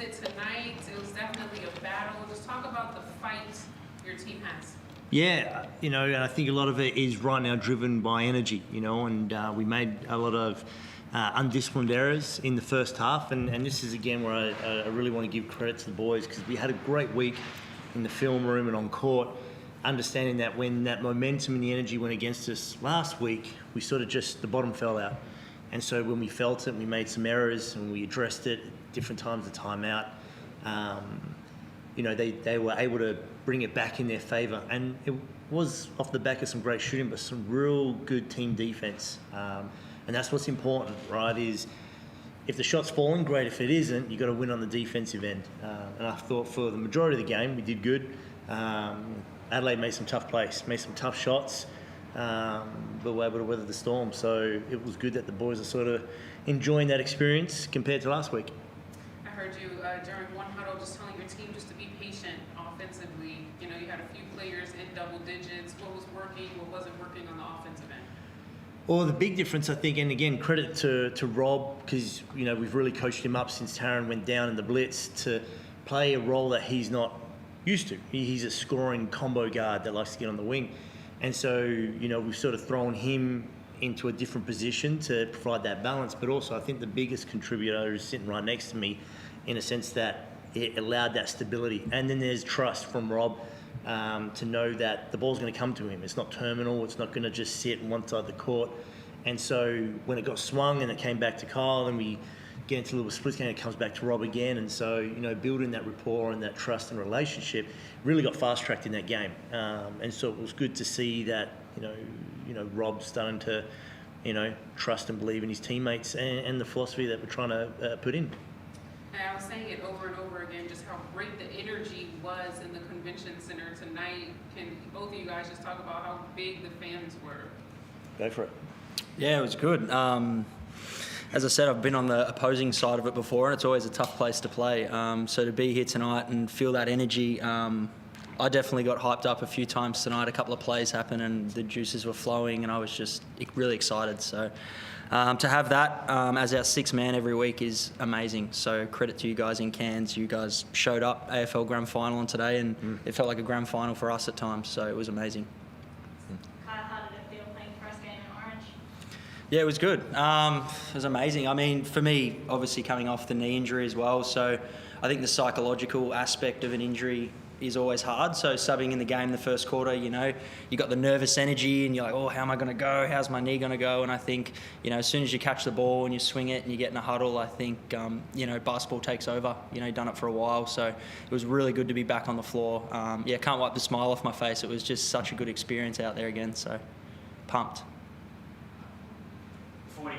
it tonight? It was definitely a battle. Just talk about the fight your team has. Yeah, and I think a lot of it is right now driven by energy, and we made a lot of undisciplined errors in the first half, and this is again where I really want to give credit to the boys, because we had a great week in the film room and on court, understanding that when that momentum and the energy went against us last week, we sort of the bottom fell out. And so when we felt it, we made some errors and we addressed it at different times of timeout. They were able to bring it back in their favour, and it was off the back of some great shooting, but some real good team defence. And that's what's important, right? Is if the shot's falling, great. If it isn't, you've got to win on the defensive end. And I thought for the majority of the game, we did good. Adelaide made some tough plays, made some tough shots, but were able to weather the storm. So it was good that the boys are sort of enjoying that experience compared to last week. I heard you during one huddle just telling your team just to be patient offensively. You had a few players in double digits. What was working, what wasn't working on the offensive end? Well, the big difference, I think, and again, credit to Rob, because, we've really coached him up since Taron went down in the blitz to play a role that he's not used to. He's a scoring combo guard that likes to get on the wing. And so, we've sort of thrown him into a different position to provide that balance. But also, I think the biggest contributor is sitting right next to me, in a sense that it allowed that stability. And then there's trust from Rob to know that the ball's going to come to him. It's not terminal. It's not going to just sit on one side of the court. And so when it got swung and it came back to Kyle, and we get into a little split game, it comes back to Rob again. And so, building that rapport and that trust and relationship really got fast-tracked in that game. And so it was good to see that, Rob's starting to, trust and believe in his teammates and the philosophy that we're trying to put in. And I was saying it over and over again, just how great the energy was in the convention center tonight. Can both of you guys just talk about how big the fans were? Go for it. Yeah, it was good. As I said, I've been on the opposing side of it before, and it's always a tough place to play. So to be here tonight and feel that energy, I definitely got hyped up a few times tonight. A couple of plays happened and the juices were flowing, and I was just really excited. So to have that as our sixth man every week is amazing. So credit to you guys in Cairns. You guys showed up AFL Grand Final on today, and it felt like a Grand Final for us at times. So it was amazing. Kyle, how did it feel playing first game in Orange? Yeah, it was good. It was amazing. I mean, for me, obviously coming off the knee injury as well. So I think the psychological aspect of an injury is always hard. So subbing in the game in the first quarter, you got the nervous energy and you're like, oh, how am I going to go? How's my knee going to go? And I think, as soon as you catch the ball and you swing it and you get in a huddle, I think, basketball takes over. Done it for a while. So it was really good to be back on the floor. Can't wipe the smile off my face. It was just such a good experience out there again. So pumped. Forde,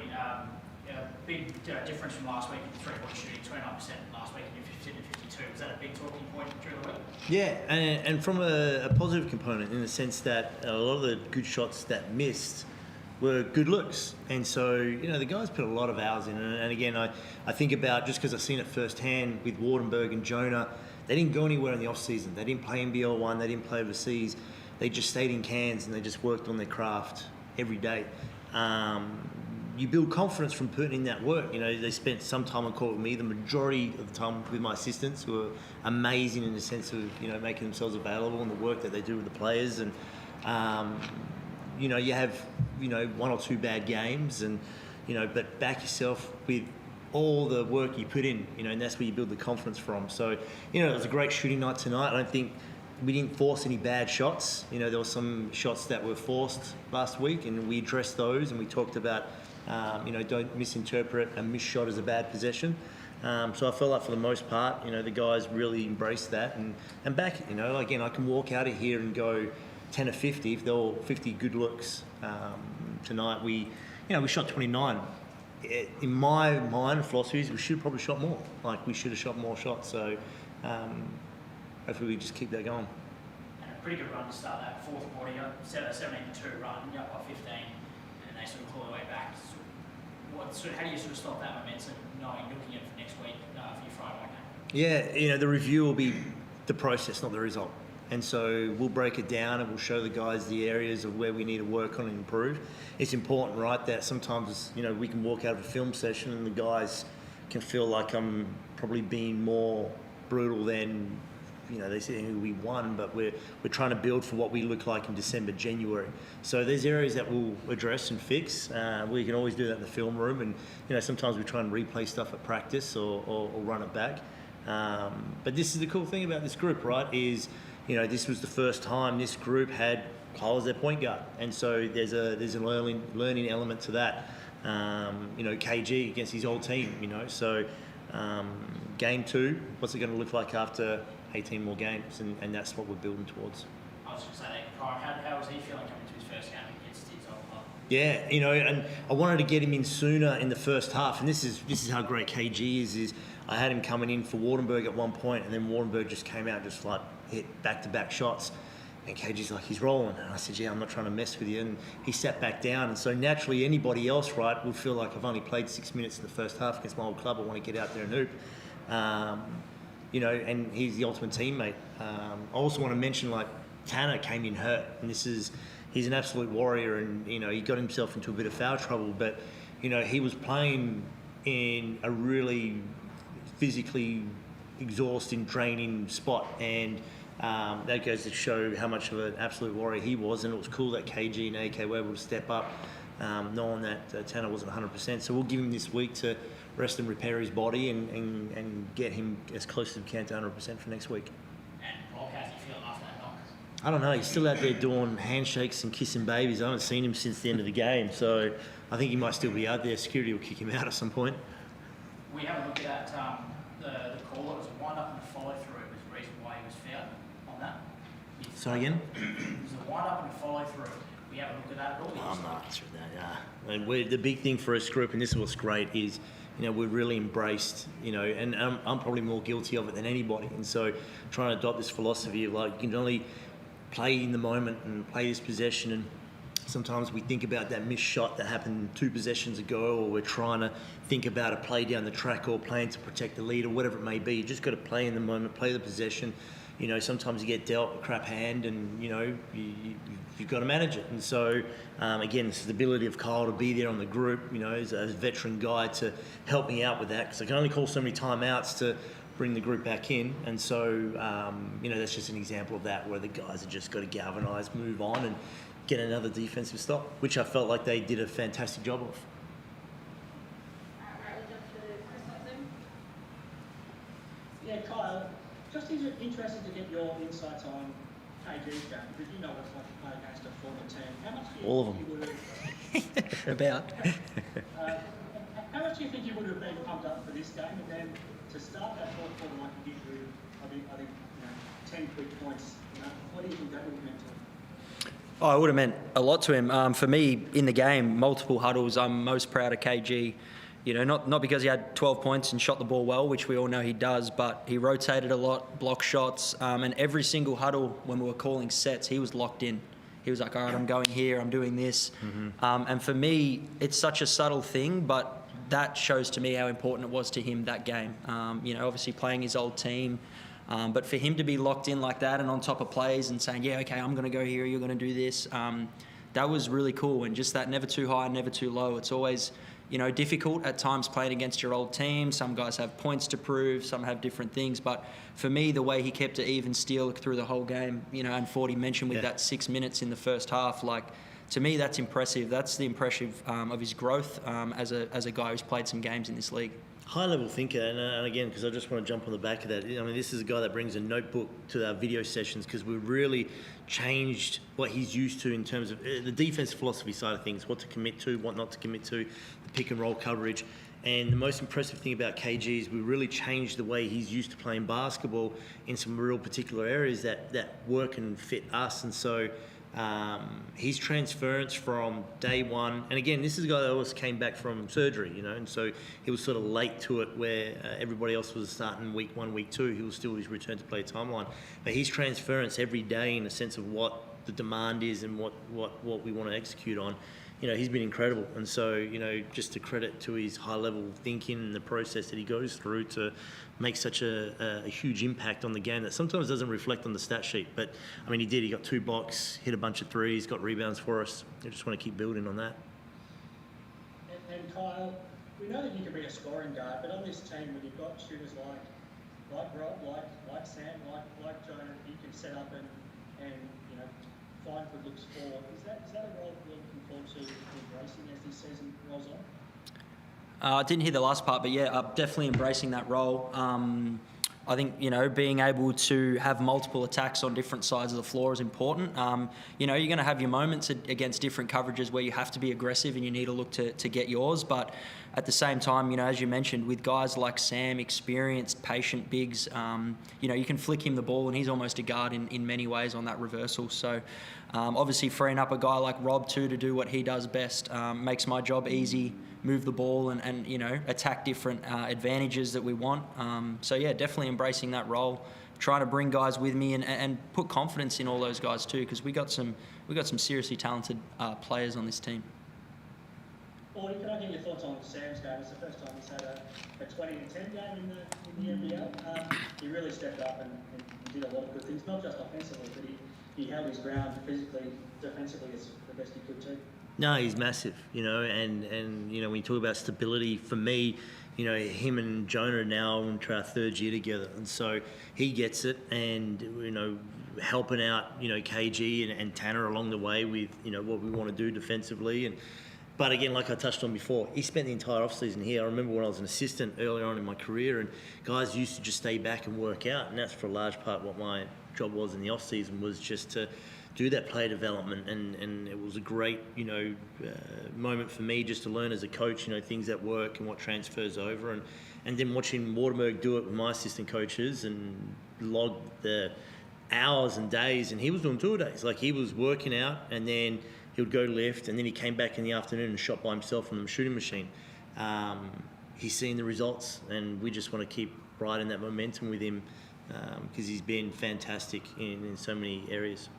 big difference from last week in three-point shooting, 29% last week and 15 to 52. Was that a big talking point during the week? Yeah, and from a positive component, in the sense that a lot of the good shots that missed were good looks. And so, the guys put a lot of hours in. And again, I think about, just because I've seen it firsthand with Wardenberg and Jonah, they didn't go anywhere in the off-season. They didn't play NBL 1, they didn't play overseas. They just stayed in Cairns and they just worked on their craft every day. You build confidence from putting in that work. They spent some time on court with me, the majority of the time with my assistants, who are amazing in the sense of, making themselves available and the work that they do with the players. And, you have, one or two bad games and, but back yourself with all the work you put in, and that's where you build the confidence from. So, it was a great shooting night tonight. I don't think we didn't force any bad shots. There were some shots that were forced last week and we addressed those, and we talked about, don't misinterpret a missed shot as a bad possession. So I felt like for the most part, the guys really embraced that. And back, again, I can walk out of here and go 10 or 50 if they're all 50 good looks. Tonight we shot 29. In my mind and philosophies, we should have probably shot more. Like, we should have shot more shots. So hopefully we just keep that going. And a pretty good run to start that fourth quarter. You got 17-2 run, you're up by 15, and they sort of claw their way back. How do you sort of stop that momentum, looking at it for next week for your Friday night game? Yeah, the review will be the process, not the result. And so we'll break it down and we'll show the guys the areas of where we need to work on and improve. It's important, right, that sometimes, we can walk out of a film session and the guys can feel like I'm probably being more brutal than, they say we won, but we're trying to build for what we look like in December, January. So there's areas that we'll address and fix. We can always do that in the film room, and sometimes we try and replay stuff at practice or run it back. But this is the cool thing about this group, right? Is this was the first time this group had Kyle as their point guard, and so there's a learning element to that. KG against his old team, so game 2, what's it going to look like after 18 more games, and that's what we're building towards. I was just going to say, how was he feeling coming to his first game against his old club? Yeah, and I wanted to get him in sooner in the first half, and this is how great KG is I had him coming in for Wardenberg at one point, and then Wardenberg just came out just like hit back-to-back shots. And KG's like, he's rolling. And I said, yeah, I'm not trying to mess with you. And he sat back down. And so naturally, anybody else, right, would feel like I've only played 6 minutes in the first half against my old club. I want to get out there and hoop. And he's the ultimate teammate. I also want to mention, like, Tanner came in hurt. And he's an absolute warrior. And, he got himself into a bit of foul trouble. But, he was playing in a really physically exhausting, draining spot. And that goes to show how much of an absolute warrior he was, and it was cool that KG and AK were able to step up, knowing that Tanner wasn't 100%. So we'll give him this week to rest and repair his body and get him as close as we can to 100% for next week. And Rob, how's he feeling after that knock? I don't know, he's still out there doing handshakes and kissing babies. I haven't seen him since the end of the game, so I think he might still be out there. Security will kick him out at some point. We have a look at the call. It was a wind-up and a follow-through. It was the reason why he was fouled on that. Sorry again? It was a wind-up and a follow-through. We have a look at that at all. I'm not sure that, yeah. And the big thing for us group, and this is what's great, is we're really embraced, and I'm probably more guilty of it than anybody. And so trying to adopt this philosophy of like, you can only play in the moment and play this possession. And sometimes we think about that missed shot that happened 2 possessions ago, or we're trying to think about a play down the track or playing to protect the lead or whatever it may be. You just got to play in the moment, play the possession. Sometimes you get dealt a crap hand and, you've got to manage it. And so, again, the stability of Kyle to be there on the group, as a veteran guy to help me out with that, because I can only call so many timeouts to bring the group back in. And so, that's just an example of that, where the guys have just got to galvanise, move on and get another defensive stop, which I felt like they did a fantastic job of. Right, we'll jump to Chris Hudson. Yeah, Kyle, just interested to get your insights on KG's game, because you know what it's like to play against a former team. How much do you All of think you would have... About. How much do you think you would have been pumped up for this game, and then to start that fourth quarter like you did with, I think 10 quick points, what do you think that would have meant to him? Oh, it would have meant a lot to him. For me, in the game, multiple huddles, I'm most proud of KG. Not because he had 12 points and shot the ball well, which we all know he does, but he rotated a lot, blocked shots, and every single huddle when we were calling sets, he was locked in. He was like, all right, I'm going here, I'm doing this. Mm-hmm. And for me, it's such a subtle thing, but that shows to me how important it was to him that game. Obviously playing his old team, but for him to be locked in like that and on top of plays and saying, yeah, okay, I'm going to go here, you're going to do this, that was really cool. And just that never too high, never too low. It's always, difficult at times playing against your old team. Some guys have points to prove, some have different things. But for me, the way he kept it even steel through the whole game, and Forde mentioned with that 6 minutes in the first half, to me, that's impressive. That's the impressive of his growth as a guy who's played some games in this league. High-level thinker, and again, because I just want to jump on the back of that, this is a guy that brings a notebook to our video sessions, because we've really changed what he's used to in terms of the defense philosophy side of things, what to commit to, what not to commit to, the pick-and-roll coverage. And the most impressive thing about KG is we really changed the way he's used to playing basketball in some real particular areas that work and fit us. And so his transference from day one, and again, this is a guy that always came back from surgery, and so he was sort of late to it, where everybody else was starting week 1, week 2. He was still his return to play timeline. But his transference every day in the sense of what the demand is and what we want to execute on, he's been incredible. And so, just to credit to his high-level thinking and the process that he goes through to make such a huge impact on the game that sometimes doesn't reflect on the stat sheet. But, he did. He got 2 blocks, hit a bunch of threes, got rebounds for us. I just want to keep building on that. And Kyle, we know that you can be a scoring guard, but on this team, when you've got shooters like Rob, like Sam, like Jonah, you can set up and you know, find good looks for. Is that a role that you're looking forward to embracing as this season rolls on? I didn't hear the last part, but yeah, definitely embracing that role. I think, you know, being able to have multiple attacks on different sides of the floor is important. You know, you're going to have your moments against different coverages where you have to be aggressive and you need to look to get yours. But at the same time, you know, as you mentioned, with guys like Sam, experienced, patient bigs, you know, you can flick him the ball and he's almost a guard in many ways on that reversal. So obviously freeing up a guy like Rob too to do what he does best makes my job easy. Move the ball and you know, attack different advantages that we want. So yeah, definitely embracing that role, trying to bring guys with me and put confidence in all those guys too, because we got some seriously talented players on this team. Forde, can I get your thoughts on Sam's game? It's the first time he's had a 20-10 game in the NBL. He really stepped up and did a lot of good things, not just offensively, but he held his ground physically, defensively as the best he could too. No, he's massive, you know, and you know, when you talk about stability, for me, you know, him and Jonah are now into our third year together, and so he gets it, and you know, helping out, you know, KG and Tanner along the way with, you know, what we want to do defensively, but again, like I touched on before, he spent the entire off-season here. I remember when I was an assistant earlier on in my career, and guys used to just stay back and work out, and that's for a large part what my job was in the off-season, was just to do that player development, and it was a great, you know, moment for me just to learn as a coach, you know, things that work and what transfers over, and then watching Waterberg do it with my assistant coaches and log the hours and days, and he was doing 2 days, like he was working out and then he would go lift and then he came back in the afternoon and shot by himself on the shooting machine. He's seen the results and we just want to keep riding that momentum with him because he's been fantastic in so many areas.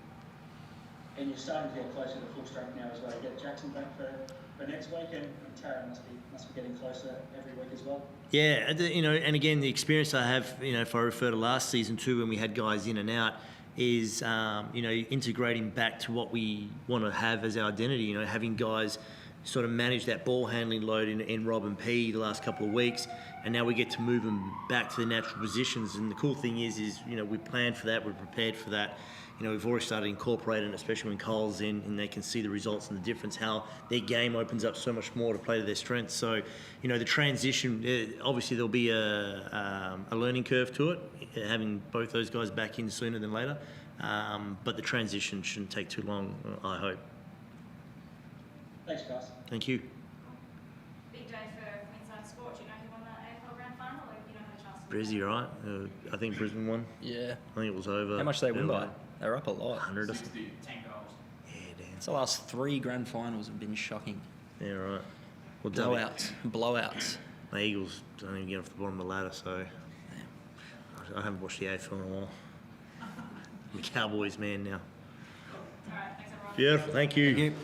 And you're starting to get closer to full strength now as well. You get Jackson back for next week, and Tara must be getting closer every week as well. Yeah, you know, and again, the experience I have, you know, if I refer to last season too, when we had guys in and out, is you know, integrating back to what we want to have as our identity. You know, having guys sort of manage that ball handling load in Rob and P the last couple of weeks, and now we get to move them back to their natural positions. And the cool thing is you know, we planned for that, we're prepared for that. You know, we've already started incorporating it, especially when Cole's in and they can see the results and the difference, how their game opens up so much more to play to their strengths. So, you know, the transition, obviously there'll be a learning curve to it, having both those guys back in sooner than later. But the transition shouldn't take too long, I hope. Thanks, guys. Thank you. Big day for Queensland sport. Do you know who won that AFL Grand Final, or you don't have a chance to? Brizzy, right? I think Brisbane won. Yeah. I think it was over. How much they win by? They're up a lot. 100 or 10 something. goals. Yeah, damn. It's the last 3 grand finals have been shocking. Yeah, right. Well, Blowouts. My Eagles don't even get off the bottom of the ladder, so I haven't watched the AFL in a while. I'm a Cowboys man now. All right, thanks everyone. Beautiful, thank you. Thank you.